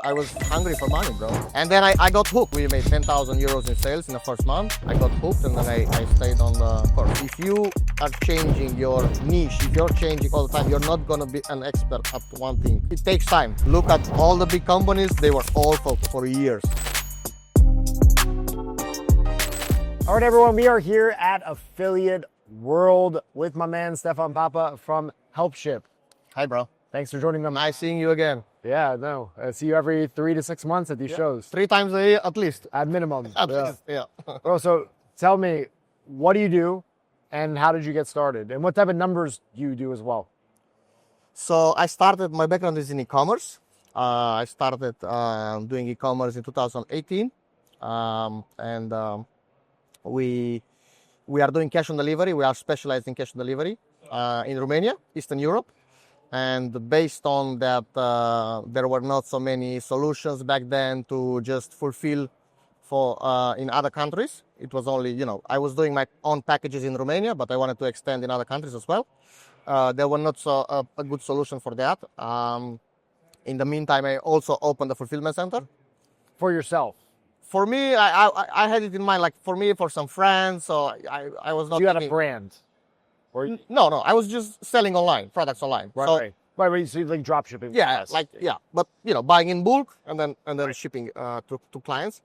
I was hungry for money, bro. And then I got hooked. We made 10,000 euros in sales in the first month. I got hooked, and then I stayed on the course. If you are changing your niche, if you're changing all the time, you're not gonna be an expert at one thing. It takes time. Look at all the big companies, they were all for years. All right, everyone, we are here at Affiliate World with my man, Stefan Popa from HelpShip. Hi, bro. Thanks for joining me. Nice seeing you again. Yeah, no, I see you every 3 to 6 months at these shows. 3 times a year, at least. At minimum. At least, yeah. Bro, so tell me, what do you do and how did you get started? And what type of numbers do you do as well? So I started, my background is in e-commerce. I started doing e-commerce in 2018. We are doing cash on delivery. We are specialized in cash on delivery in Romania, Eastern Europe. And based on that, there were not so many solutions back then to just fulfill for in other countries. It was only, I was doing my own packages in Romania, but I wanted to extend in other countries as well. There were not so a good solution for that. In the meantime, I also opened a fulfillment center. For yourself? For me, I had it in mind, like for me, for some friends. So I was not. You had a brand? Or... No, I was just selling online, products online. Right. So you like drop shipping? Yeah, but buying in bulk and then shipping to clients.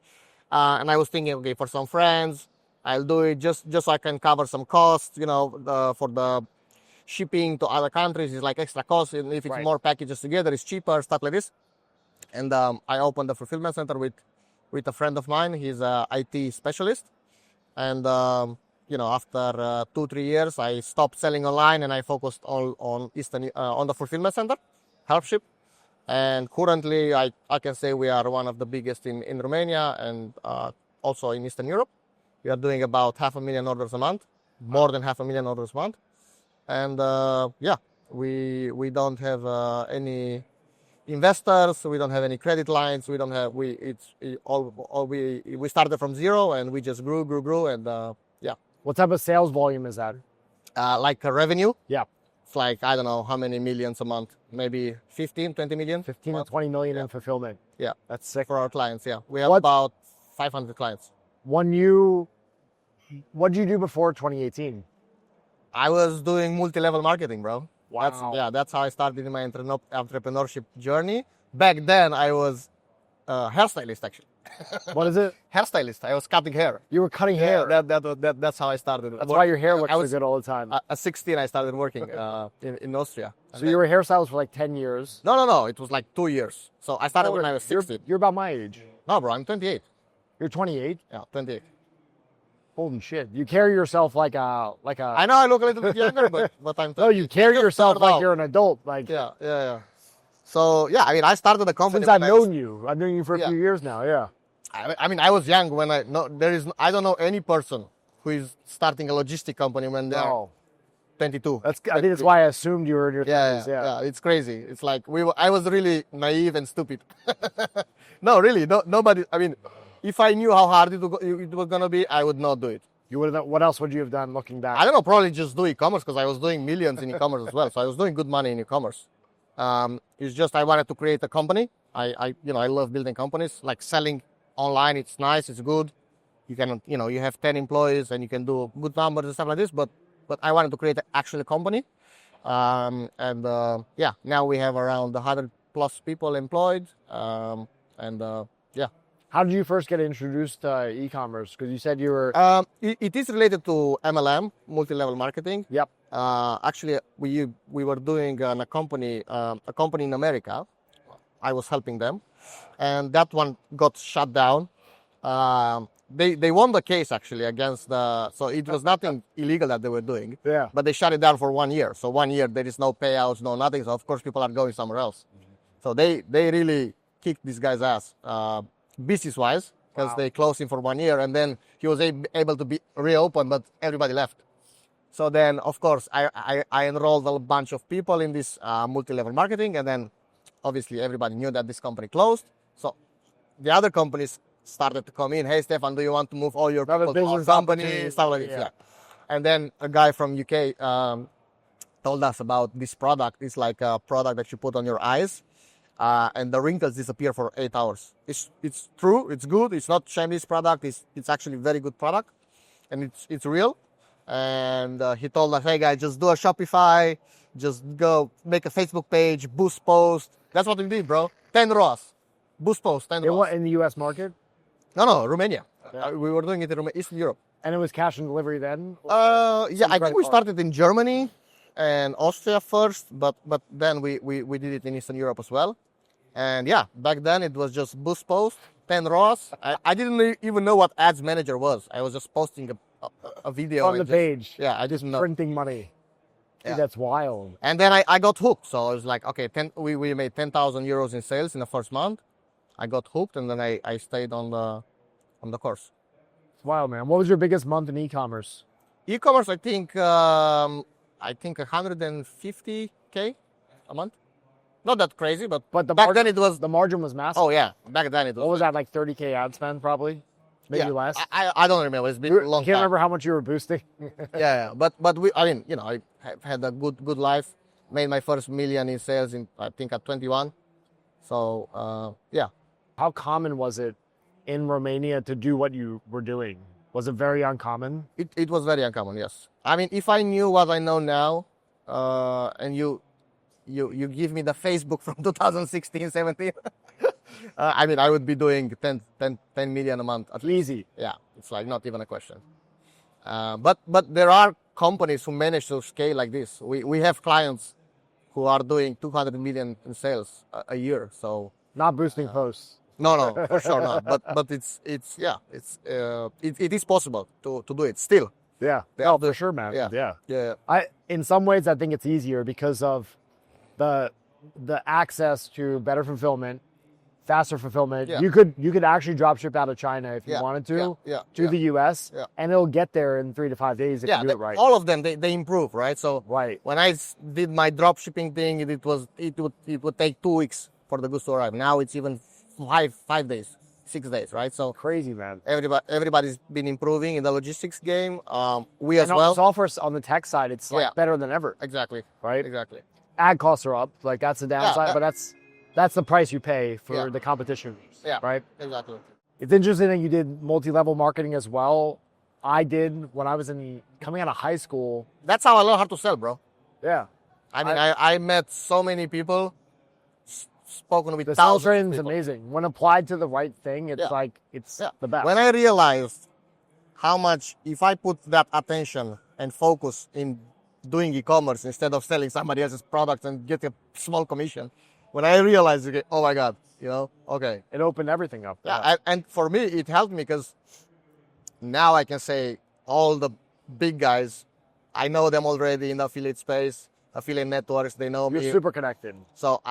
And I was thinking, okay, for some friends, I'll do it just so I can cover some costs. For the shipping to other countries is like extra cost, and if it's more packages together, it's cheaper, stuff like this. And I opened the fulfillment center with a friend of mine. He's a IT specialist, and after 2-3 years, I stopped selling online and I focused all on on the fulfillment center, HelpShip. And currently, I can say we are one of the biggest in Romania and also in Eastern Europe. We are doing about 500,000 orders a month, more than 500,000 orders a month. And we don't have any investors. We don't have any credit lines. We don't have we started from zero and we just grew and What type of sales volume is that? Like a revenue? Yeah. It's like, I don't know how many millions a month, maybe 15, 20 million. 15 to 20 million in fulfillment. Yeah. That's sick. For our clients, yeah. We have about 500 clients. What did you do before 2018? I was doing multi-level marketing, bro. Wow. That's how I started in my entrepreneurship journey. Back then, I was a hairstylist, actually. What is it? Hairstylist. I was cutting hair. You were cutting hair. That's how I started. That's why your hair looks so good all the time. At 16, I started working in Austria. So you were a hairstylist for like 10 years? No. It was like 2 years. So I started when I was 16. You're about my age. No, bro, I'm 28. You're 28? Yeah, 28. Holy shit. You carry yourself like a... I know I look a little bit younger, but I'm... No, you carry yourself like you're an adult. Like Yeah. So, I started the company... Since I've known you for a few years now, yeah. I was young when I don't know any person who is starting a logistic company when they're 22. I think that's why I assumed you were in your 30s. Yeah, it's crazy. It's like I was really naive and stupid. No, really, nobody. If I knew how hard it was gonna be, I would not do it. You would have. What else would you have done looking back? I don't know. Probably just do e-commerce because I was doing millions in e-commerce as well. So I was doing good money in e-commerce. It's just I wanted to create a company. I love building companies. Like selling online, it's nice, it's good. You can, you have 10 employees and you can do good numbers and stuff like this. But I wanted to create actually a company. Now we have around 100 plus people employed. How did you first get introduced to e-commerce? Because you said you were... It is related to MLM, multi-level marketing. Yep. Actually, we were doing a company in America. I was helping them. And that one got shut down. They won the case, actually, against so it was nothing illegal that they were doing. Yeah. But they shut it down for 1 year. So 1 year, there is no payouts, no nothing. So, of course, people are going somewhere else. So they really kicked this guy's ass. Business-wise, because they closed him for 1 year, and then he was able to be reopened, but everybody left. So then, of course, I enrolled a bunch of people in this multi-level marketing, and then obviously everybody knew that this company closed. So the other companies started to come in. Hey, Stefan, do you want to move all your people to our company? Stuff like this. Yeah. And then a guy from UK told us about this product. It's like a product that you put on your eyes. and the wrinkles disappear for 8 hours. It's true. It's good. It's not Chinese product. It's actually very good product, and it's real. And he told us, hey guys, just do a Shopify, just go make a Facebook page, boost post. That's what we did, bro. 10 ROAS, boost post, 10 ROAS. In the U.S. market? No, Romania. Yeah. We were doing it in Eastern Europe. And it was cash on delivery then? Yeah, I think we card. started in Germany and Austria first, but then we did it in Eastern Europe as well. And yeah, back then it was just boost post, 10 ROAS. I didn't even know what ads manager was. I was just posting a video On the page. Yeah, I didn't know. Printing money. Dude, Yeah. that's wild. And then I got hooked. So I was like, okay, we made 10,000 euros in sales in the first month. I got hooked, and then I stayed on the course. It's wild, man. What was your biggest month in e-commerce? E-commerce, I think 150K a month. Not that crazy, but back then it was. The margin was massive. Oh yeah, back then it was. What was that, like 30K ad spend probably? Maybe yeah, less? I don't remember. It's been a long Can't time. remember how much you were boosting. Yeah, but I mean, I have had a good life. Made my first million in sales I think at 21. So yeah. How common was it in Romania to do what you were doing? Was it very uncommon? It was very uncommon, yes. I mean, if I knew what I know now, and you give me the Facebook from 2016, 17, I mean, I would be doing 10 million a month at least. Easy. Yeah, it's like not even a question. But there are companies who manage to scale like this. We have clients who are doing 200 million in sales a year. So Not boosting posts. no, for sure not. But it is possible to do it still. Yeah. Yeah. Oh, for sure, man. Yeah. Yeah. In some ways, I think it's easier because of the access to better fulfillment, faster fulfillment. Yeah. You could actually drop ship out of China if you wanted to the US, and it'll get there in 3 to 5 days if you do it right. All of them they improve, right? So Right. when I did my drop shipping thing, it would take 2 weeks for the goods to arrive. Now it's even 5 days, 6 days, right? So Crazy, man. everybody's been improving in the logistics game. We as well. Software on the tech side, it's like better than ever. Exactly. Right? Exactly. Ad costs are up, like that's the downside, but that's the price you pay for the competition. Yeah. Right? Exactly. It's interesting that you did multi-level marketing as well. I did when I was coming out of high school. That's how I learned how to sell, bro. Yeah. I mean, I met so many people, spoken with The sales thousands training of is people. amazing. When applied to the right thing, it's the best. When I realized how much, if I put that attention and focus in doing e-commerce instead of selling somebody else's product and get a small commission, when I realized, okay, oh my God, okay. It opened everything up. Yeah, and for me, it helped me because now I can say all the big guys, I know them already in the affiliate space, affiliate networks, they know You're me. super connected. So,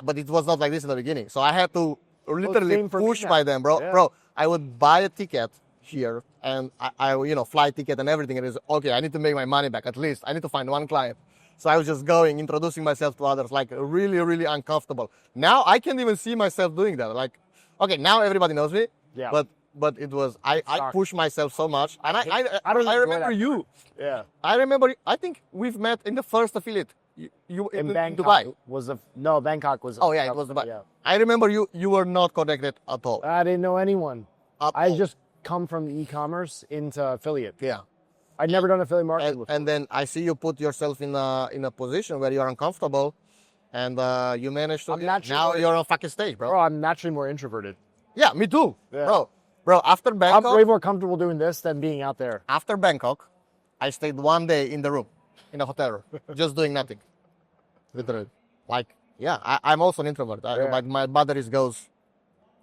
but it was not like this in the beginning. So I had to literally same for me push now. by them, bro. Yeah. Bro, I would buy a ticket here and I flight ticket and everything. And it's okay, I need to make my money back at least. I need to find one client. So I was just going, introducing myself to others, like really, really uncomfortable. Now I can't even see myself doing that. Like, okay, now everybody knows me. Yeah. But it was, I pushed myself so much. And I don't enjoy remember that. you. Yeah. I remember, I think we've met in the first affiliate. You In in Bangkok Dubai. Bangkok was. Oh yeah, it was Dubai. Yeah. I remember you were not connected at all. I didn't know anyone. At I all. just come from e-commerce into affiliate. Yeah. I'd never done affiliate marketing before. And then I see you put yourself in a position where you're uncomfortable, and you manage to. I'm naturally- Now you're on fucking stage, bro. Bro, I'm naturally more introverted. Yeah, me too, Yeah. bro. After I'm Bangkok, way more comfortable doing this than being out there. after Bangkok, I stayed 1 day in the room, in a hotel room, just doing nothing. Literally, like I'm also an introvert. Yeah. Like my batteries goes.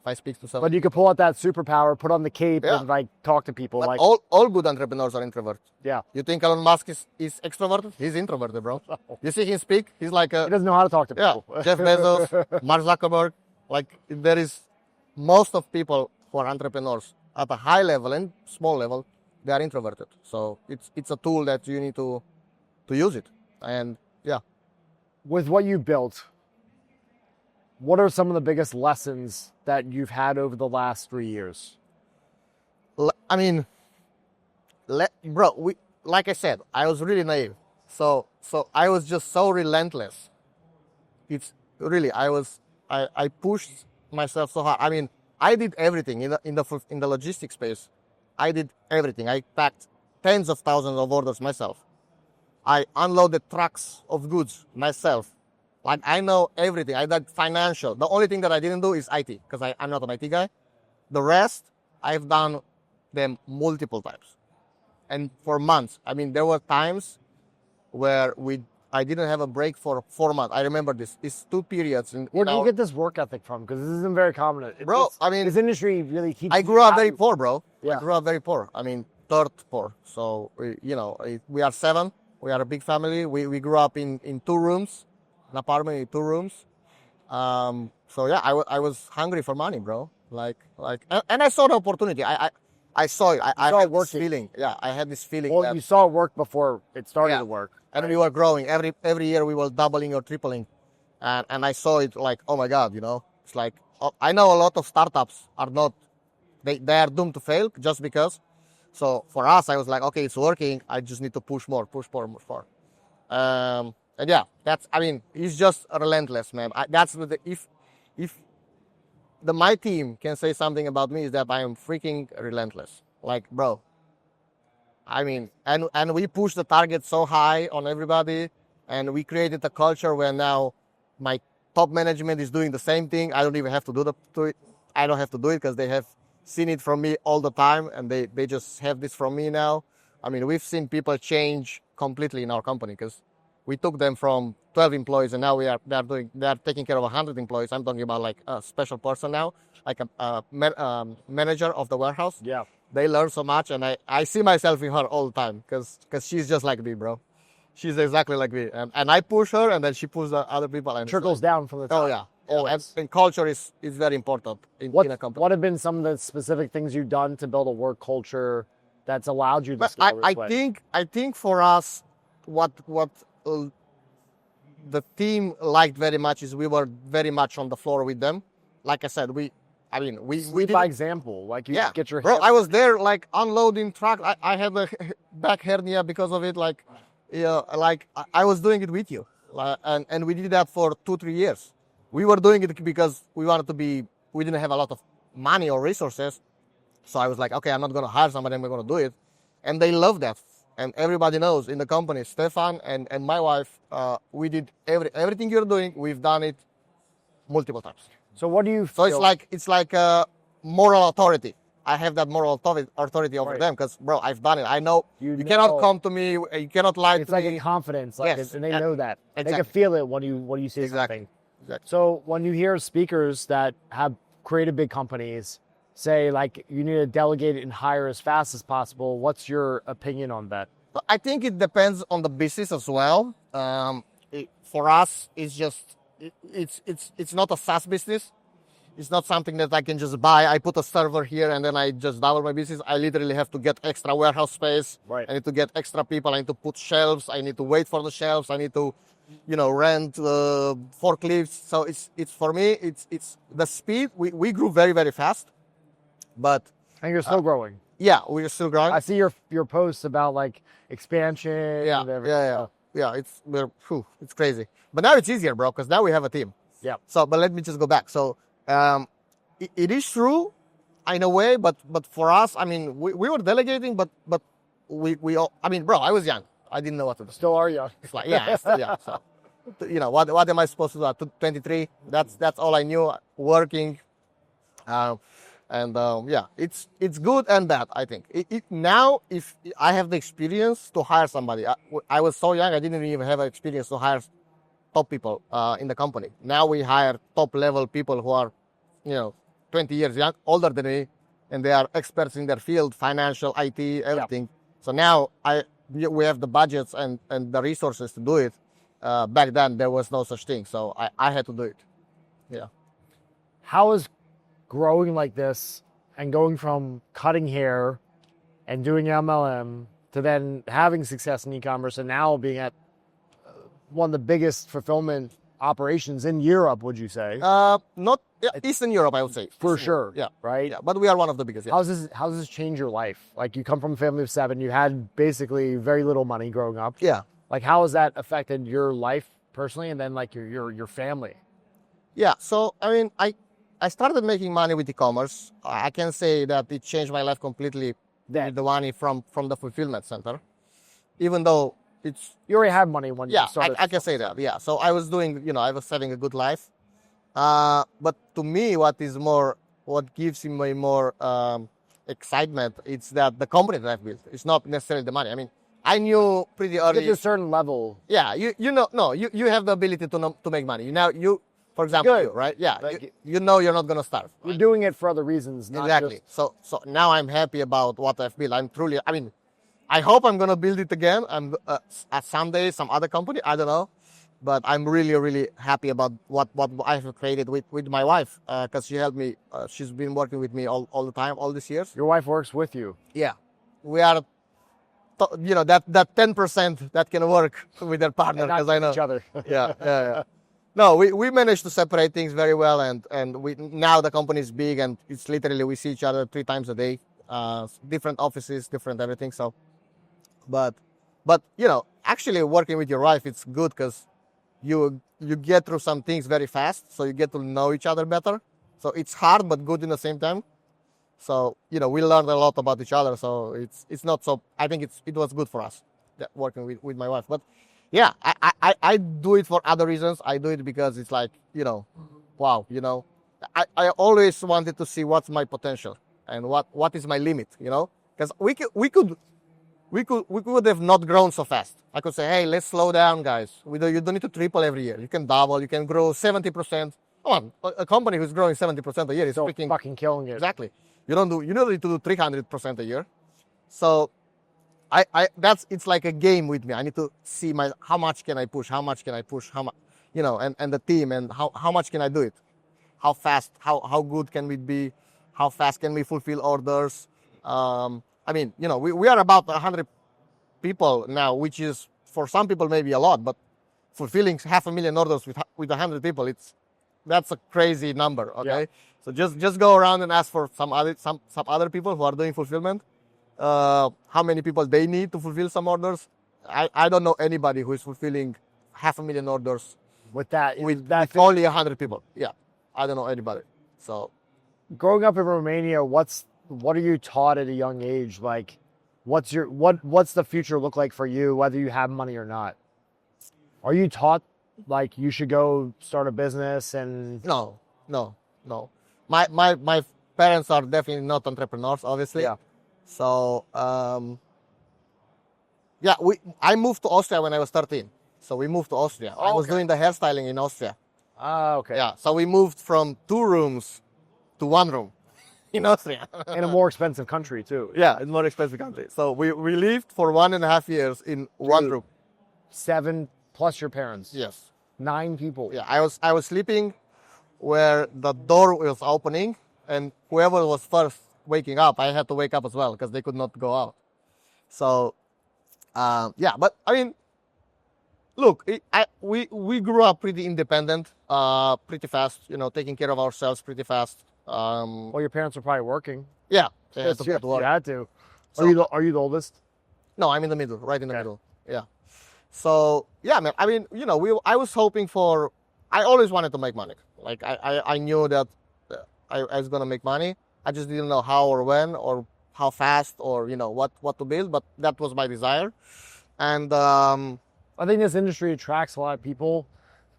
If I speak to someone. But you could pull out that superpower, put on the cape, Yeah. and like talk to people. But Like, all good entrepreneurs are introverts. yeah, You think Elon Musk is extroverted? He's introverted, bro. You see him speak? He's like he a doesn't know how to talk to yeah. people. Jeff Bezos, Mark Zuckerberg. Like there is most of people who are entrepreneurs at a high level and small level, they are introverted. So it's a tool that you need to use it. And yeah, With what you built, what are some of the biggest lessons that you've had over the last 3 years? I mean, bro, like I said, I was really naive. So I was just so relentless. It's really I I pushed myself so hard. I mean, I did everything in the logistics space. I did everything. I packed tens of thousands of orders myself. I unloaded trucks of goods myself. Like I know everything. I did financial. The only thing that I didn't do is IT because I'm not an IT guy. The rest I've done them multiple times and for months. I mean, there were times where I didn't have a break for 4 months. I remember these 2 periods. Where do you get this work ethic from? Because this isn't very common. Bro, I mean, this industry really keeps. I grew up very poor, bro. Yeah. I grew up very poor. I mean, third poor. So, we are 7. We are a big family. We grew up in 2 rooms, an apartment in 2 rooms. So yeah, I was hungry for money, bro. And I saw the opportunity. I saw it. I had this feeling. Yeah, I had this feeling. Well, you saw it work before it started to work. And we were growing. Every year we were doubling or tripling. And I saw it like, oh my God, it's like, I know a lot of startups are not, they are doomed to fail just because. So for us, I was like, okay, it's working. I just need to push more. And yeah, it's just relentless, man. If my team can say something about me is that I am freaking relentless. Like, bro, I mean, and we push the target so high on everybody, and we created a culture where now my top management is doing the same thing. I don't even have to do it. I don't have to do it because they have seen it from me all the time, and they just have this from me now. I mean, we've seen people change completely in our company because we took them from 12 employees and now they are taking care of 100 employees. I'm talking about like a special person now, like a manager of the warehouse. Yeah. They learn so much, and I see myself in her all the time because she's just like me, bro. She's exactly like me. And I push her, and then she pushes the other people. And trickles down from the top. Oh, yeah. And culture is very important in a company. What have been some of the specific things you've done to build a work culture that's allowed you to scale this way? I think for us, what the team liked very much is we were very much on the floor with them. Like I said, we did by example, like you get your bro. I was there like unloading truck. I had a back hernia because of it. Like, I was doing it with you, and we did that for 2-3 years. We were doing it because we didn't have a lot of money or resources. So I was like, okay, I'm not going to hire somebody. I'm going to do it. And they love that. And everybody knows in the company, Stefan and my wife, we did everything you're doing. We've done it multiple times. So what do you feel? So it's like a moral authority. I have that moral authority over them because, bro, I've done it. I know you cannot come to me. You cannot lie to me. It's like a confidence. Yes. And they know that. Exactly. They can feel it when you say something. Exactly. So when you hear speakers that have created big companies say, like, you need to delegate it and hire as fast as possible, what's your opinion on that? I think it depends on the business as well. For us, it's just it's not a SaaS business. It's not something that I can just buy. I put a server here and then I just double my business. I literally have to get extra warehouse space. Right. I need to get extra people. I need to put shelves. I need to wait for the shelves. I need to, rent forklifts. So it's for me. It's the speed. We grew very, very fast, but and you're still growing. Yeah, we're still growing. I see your posts about like expansion. Yeah. It's crazy. But now it's easier, bro, because now we have a team. Yeah. So, but let me just go back. So, it is true, in a way, but for us, I mean, we were delegating, but we all. I mean, bro, I was young. I didn't know what to do. Still are young. It's like yeah. So, what am I supposed to do? At 23, that's all I knew. Working. It's good and bad, I think. Now, if I have the experience to hire somebody, I was so young, I didn't even have experience to hire top people in the company. Now we hire top level people who are, 20 years older than me, and they are experts in their field, financial, IT, everything. Yeah. So now we have the budgets and the resources to do it. Back then, there was no such thing, so I had to do it. Yeah. How is growing like this and going from cutting hair and doing MLM to then having success in e-commerce and now being at one of the biggest fulfillment operations in Europe, would you say? Eastern Europe, I would say. For sure. Yeah. Right? Yeah, but we are one of the biggest. Yeah. How's this change your life? Like, you come from a family of 7, you had basically very little money growing up. Yeah. Like, how has that affected your life personally and then like your family? Yeah. So I mean, I started making money with e-commerce. I can say that it changed my life completely with the money from the fulfillment center. Even though it's You already had money when you yeah, started. I can say that. Yeah. So I was doing, I was having a good life. But to me, what gives me more excitement, it's that the company that I've built. It's not necessarily the money. I mean, I knew pretty You get to early. a certain level. Yeah, you know, no, you have the ability to make money. For example, Good. you, right? Yeah, Like, you know you're not gonna starve. you're Right? doing it for other reasons, not Exactly. just. So now I'm happy about what I've built. I'm truly. I mean, I hope I'm gonna build it again. At someday, some other company. I don't know, but I'm really, really happy about what I've created with my wife because she helped me. She's been working with me all the time, all these years. Your wife works with you. Yeah, we are. That 10% that can work with their partner And not because I know each other. yeah. No, we managed to separate things very well, and we now the company is big, and it's literally we see each other 3 times a day, different offices, different everything. So, but actually working with your wife, it's good because you get through some things very fast, so you get to know each other better. So it's hard but good in the same time. So we learned a lot about each other. So it's not so. I think it was good for us working with my wife. But yeah, I do it for other reasons. I do it because it's like wow. I always wanted to see what's my potential and what is my limit. Because we could have not grown so fast. I could say, hey, let's slow down, guys. You don't need to triple every year. You can double. You can grow 70%. Come on, a company who's growing 70% a year is So freaking fucking killing it. exactly. You don't need to do 300% a year. So it's like a game with me. I need to see how much can I push, how much, and the team, and how much can I do it, how fast, how good can we be, how fast can we fulfill orders. I mean, we are about 100 people now, which is for some people maybe a lot, but fulfilling 500,000 orders with 100 people, that's a crazy number. Okay, Yeah. so just go around and ask for some other people who are doing fulfillment. How many people they need to fulfill some orders? I don't know anybody who is fulfilling 500,000 orders With that, with only 100 people. Yeah, I don't know anybody. So growing up in Romania, what are you taught at a young age? Like, what's the future look like for you, whether you have money or not? Are you taught like you should go start a business and no. My parents are definitely not entrepreneurs, obviously. yeah. So yeah, I moved to Austria when I was 13. So we moved to Austria. I was okay. doing the hairstyling in Austria. Ah, okay. Yeah, so we moved from 2 rooms to 1 room in Austria. In a more expensive country too. Yeah, in more expensive country. So we lived for 1.5 years in 1 room. 7 plus your parents. Yes. 9 people. Yeah, I was sleeping where the door was opening, and whoever was first waking up, I had to wake up as well because they could not go out. So yeah, but I mean, look, we grew up pretty independent, pretty fast. Taking care of ourselves pretty fast. Well, your parents are probably working. Yeah, they had to You put to work. had to. So- Are you the oldest? No, I'm in the middle, right in the Okay. middle. Yeah. So yeah, man. I mean, I was hoping for. I always wanted to make money. Like I knew that I was gonna make money. I just didn't know how or when or how fast or what to build. But that was my desire, and I think this industry attracts a lot of people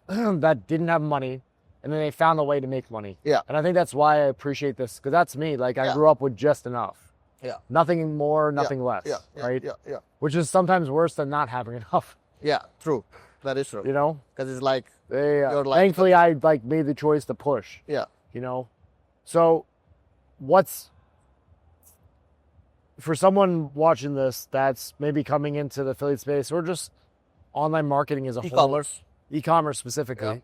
that didn't have money, and then they found a way to make money. Yeah. And I think that's why I appreciate this, because that's me. Like, I Yeah. grew up with just enough. Yeah. Nothing more, nothing less. yeah, right? Yeah. Which is sometimes worse than not having enough. Yeah. True. That is true. You know. Because it's like They, You're like- thankfully, I made the choice to push. yeah. You know. So, what's for someone watching this that's maybe coming into the affiliate space or just online marketing as a whole, E-commerce. e-commerce specifically, Yeah.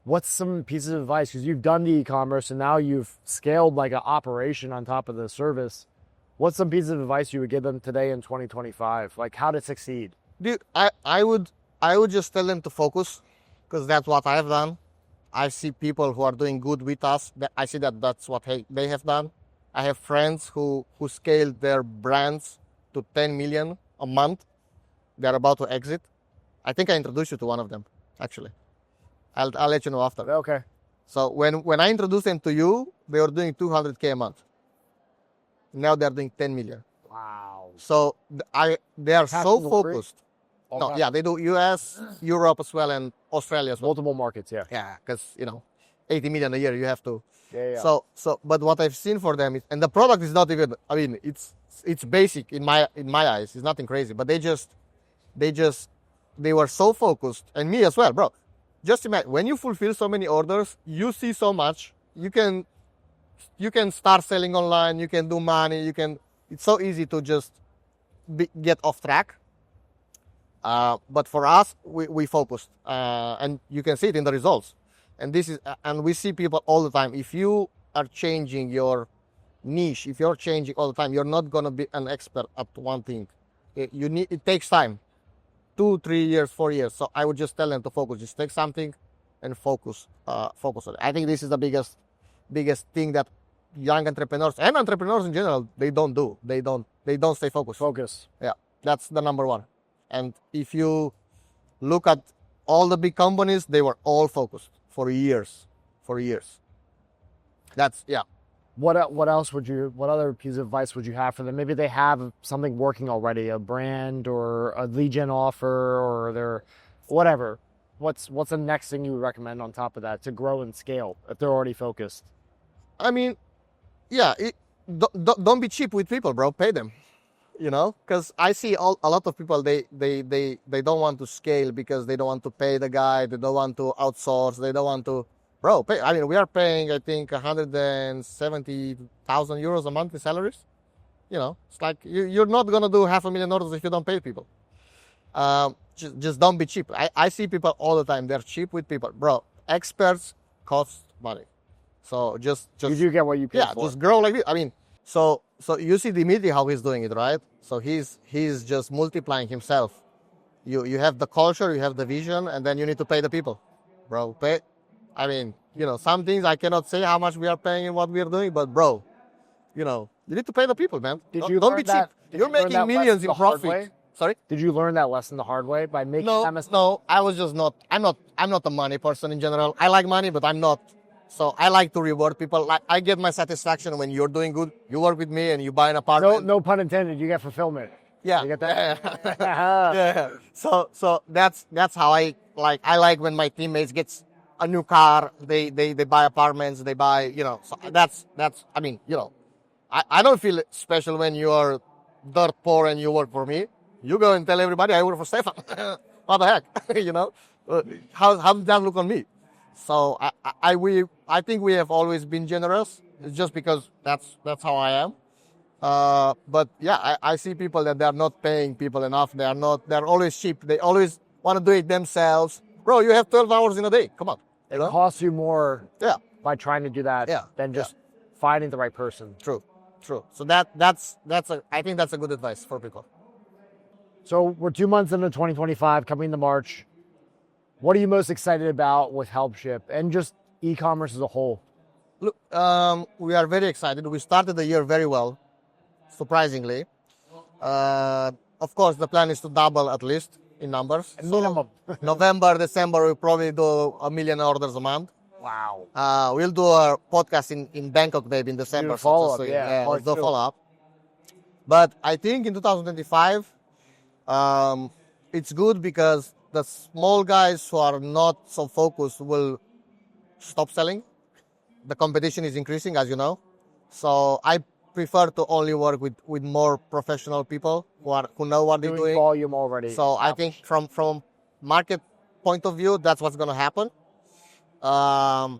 what's some pieces of advice? Because you've done the e-commerce and now you've scaled like an operation on top of the service. What's some pieces of advice you would give them today in 2025? Like how to succeed? Dude, I would just tell them to focus, because that's what I have done. I see people who are doing good with us. I see that's what they have done. I have friends who scaled their brands to 10 million a month. They're about to exit. I think I introduced you to one of them, actually. I'll let you know after. Okay. So when I introduced them to you, they were doing 200K a month. Now they're doing 10 million. Wow. So they are Cash so on delivery? focused. All No, cash- yeah, they do US, Europe as well, and Australia as well. Multiple markets, yeah. Yeah, because 80 million a year, you have to. Yeah. But what I've seen for them is, and the product is not even. I mean, it's basic in my eyes. It's nothing crazy, but they were so focused, and me as well, bro. Just imagine when you fulfill so many orders, you see so much. You can start selling online. You can do money. It's so easy to just get off track. But for us, we focused, and you can see it in the results. And and we see people all the time. If you are changing your niche, if you're changing all the time, you're not gonna be an expert at one thing. It takes time, 2, 3 years, 4 years. So I would just tell them to focus. Just take something and focus on it. I think this is the biggest thing that young entrepreneurs and entrepreneurs in general they don't do. They don't stay focused. Focus. Yeah, that's the number one. And if you look at all the big companies, they were all focused for years. That's What other piece of advice would you have for them? Maybe they have something working already, a brand or a lead gen offer or their whatever. What's the next thing you would recommend on top of that to grow and scale if they're already focused? I mean, yeah, don't be cheap with people, bro. Pay them. Because I see a lot of people, they don't want to scale because they don't want to pay the guy, they don't want to outsource, they don't want to, bro, pay. I mean, we are paying, I think, 170,000 euros a month in salaries. It's like you're not going to do 500,000 orders if you don't pay people. Just don't be cheap. I see people all the time, they're cheap with people. Bro, experts cost money. So just You do get what you pay for. just grow like this. I mean, so you see Dimitri how he's doing it, right? So he's just multiplying himself. You have the culture, you have the vision, and then you need to pay the people, bro. Pay. I mean, some things I cannot say how much we are paying and what we are doing, but bro, you need to pay the people, man. Don't be cheap. You're making millions in profit. Sorry? Did you learn that lesson the hard way by making that mistake? No, I was just not. I'm not a money person in general. I like money, but I'm not. So I like to reward people. Like I get my satisfaction when you're doing good. You work with me and you buy an apartment. No pun intended. You get fulfillment. Yeah. You get that? Yeah. So that's how I like. I like when my teammates gets a new car. They buy apartments. They buy. So that's. I mean, I don't feel special when you are dirt poor and you work for me. You go and tell everybody I work for Stefan. What the heck? How does that look on me? So I think we have always been generous. It's just because that's how I am. But yeah, I see people that they're not paying people enough. They're always cheap. They always want to do it themselves. Bro, you have 12 hours in a day. Come on. It costs you more Yeah. by trying to do that than just finding the right person. True. So I think that's a good advice for people. So we're 2 months into 2025, coming to March. What are you most excited about with HelpShip and just e-commerce as a whole? Look, we are very excited. We started the year very well, surprisingly. Of course, the plan is to double at least in numbers. Minimum. November, December, we'll probably do 1 million orders a month. Wow. We'll do a podcast in Bangkok, maybe in December. Follow-up, let's do a follow-up. But I think in 2025, it's good because the small guys who are not so focused will stop selling. The competition is increasing, as you know. So I prefer to only work with more professional people who know what they're doing. Volume already. So I think from market point of view, that's what's going to happen. Yeah,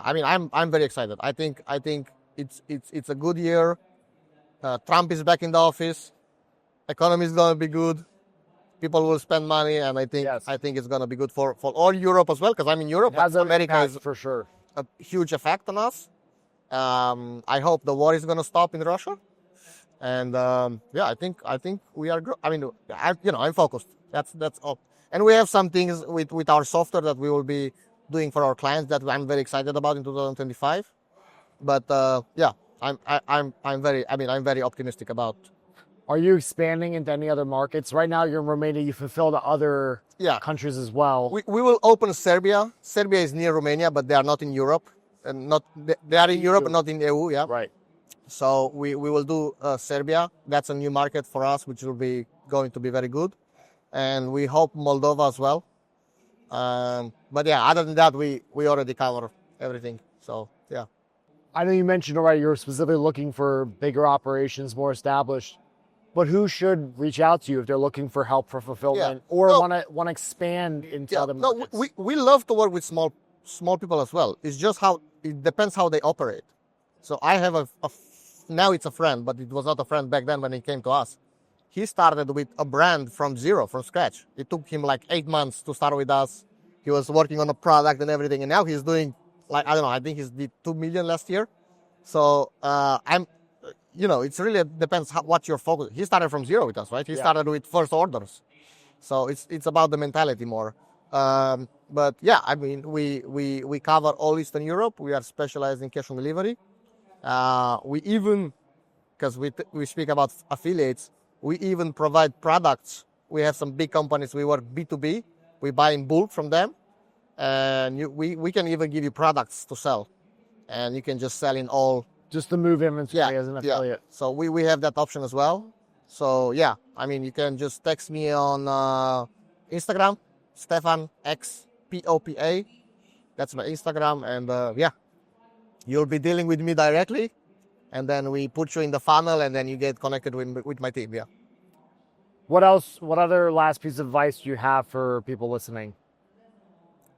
I mean, I'm very excited. I think it's a good year. Trump is back in the office. Economy is going to be good. People will spend money, and I think it's going to be good for all Europe as well. Because I'm in Europe, America is for sure a huge effect on us. I hope the war is going to stop in Russia, and I think we are. I'm focused. That's all. And we have some things with our software that we will be doing for our clients that I'm very excited about in 2025. But I'm very optimistic about. Are you expanding into any other markets? Right now you're in Romania, you fulfill to other Yeah. countries as well. We will open Serbia. Serbia is near Romania, but they are not in Europe. And they are in Europe, but not in EU. Yeah. Right. So we will do Serbia. That's a new market for us, which will be going to be very good. And we hope Moldova as well. But yeah, other than that, we already cover everything. So yeah. I know you mentioned already you're specifically looking for bigger operations, more established. But who should reach out to you if they're looking for help for fulfillment or want to expand into other markets? No, we love to work with small people as well. It's just how it depends how they operate. So I have now it's a friend, but it was not a friend back then when he came to us. He started with a brand from zero, from scratch. It took him like 8 months to start with us. He was working on a product and everything, and now he's doing like I don't know. I think he did 2 million last year. So it really depends what your focus. He started from zero with us, right? He started with first orders, so it's about the mentality more. But yeah, I mean, we cover all Eastern Europe. We are specialized in cash on delivery. We even, because we speak about affiliates, we even provide products. We have some big companies. We work B2B. We buy in bulk from them, and we can even give you products to sell, and you can just sell in all. Just to move inventory as an affiliate. Yeah. So we have that option as well. So yeah, I mean, you can just text me on Instagram, Stefan X Popa. That's my Instagram, and you'll be dealing with me directly, and then we put you in the funnel, and then you get connected with my team. Yeah. What else? What other last piece of advice do you have for people listening?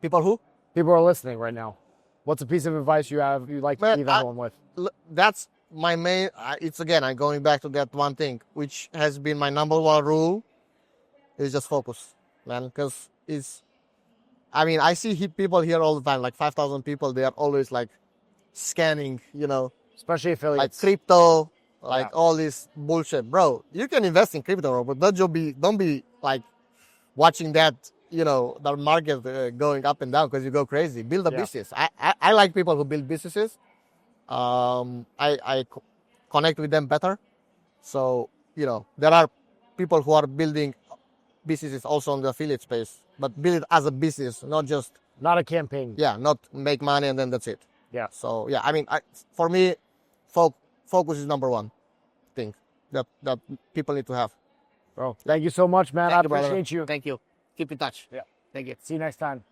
People who? People are listening right now. What's a piece of advice you'd like to leave everyone with? That's my main. It's again, I'm going back to that one thing, which has been my number one rule, is just focus, man. Because I see people here all the time, like 5,000 people. They are always like scanning, Especially affiliates. like crypto, all this bullshit, bro. You can invest in crypto, but don't be like watching that. The market going up and down because you go crazy. Build a business. I like people who build businesses. I connect with them better. So, there are people who are building businesses also on the affiliate space, but build it as a business, not just. Not a campaign. Yeah, not make money and then that's it. Yeah. So, yeah, I mean, for me, focus is number one thing that people need to have. Bro, thank you so much, man. I Thank you, brother. appreciate you. Thank you. Keep in touch. Yeah. Thank you. See you next time.